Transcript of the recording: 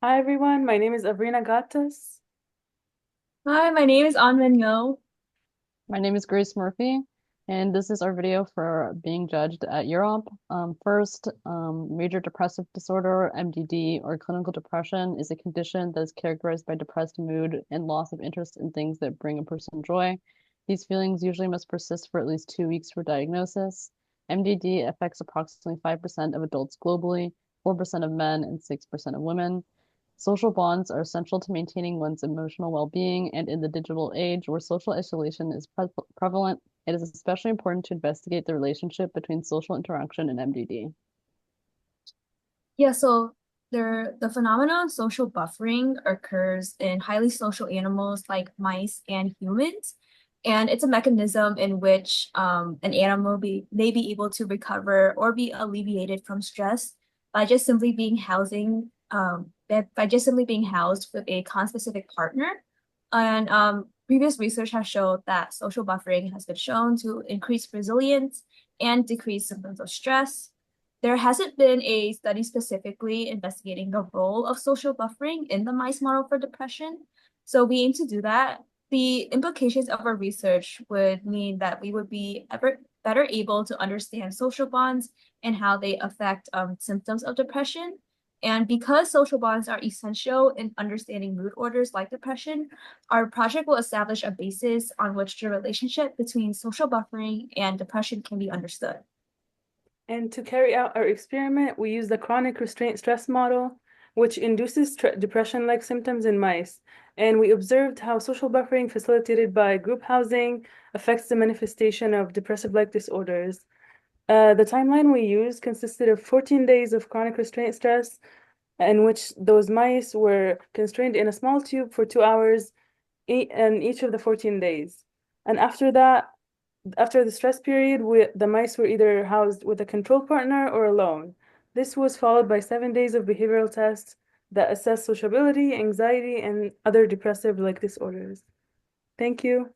Hi everyone, my name is Avrina Gattas. Hi, my name is Anwen Ngo. My name is Grace Murphy, and this is our video for being judged at UROP. First, major depressive disorder, MDD, or clinical depression is a condition that is characterized by depressed mood and loss of interest in things that bring a person joy. These feelings usually must persist for at least 2 weeks for diagnosis. MDD affects approximately 5% of adults globally, 4% of men, and 6% of women. Social bonds are essential to maintaining one's emotional well-being, and in the digital age where social isolation is prevalent, it is especially important to investigate the relationship between social interaction and MDD. Yeah, so the phenomenon of social buffering occurs in highly social animals like mice and humans. And it's a mechanism in which an animal may be able to recover or be alleviated from stress by just simply being by just simply being housed with a conspecific partner. And previous research has showed that social buffering has been shown to increase resilience and decrease symptoms of stress. There hasn't been a study specifically investigating the role of social buffering in the mice model for depression. So we aim to do that. The implications of our research would mean that we would be ever better able to understand social bonds and how they affect symptoms of depression. And because social bonds are essential in understanding mood orders like depression, our project will establish a basis on which the relationship between social buffering and depression can be understood. And to carry out our experiment, we used the chronic restraint stress model, which induces depression-like symptoms in mice. And we observed how social buffering facilitated by group housing affects the manifestation of depressive-like disorders. The timeline we used consisted of 14 days of chronic restraint stress, in which those mice were constrained in a small tube for 2 hours in each of the 14 days. And after that, after the stress period, the mice were either housed with a control partner or alone. This was followed by 7 days of behavioral tests that assess sociability, anxiety, and other depressive-like disorders. Thank you.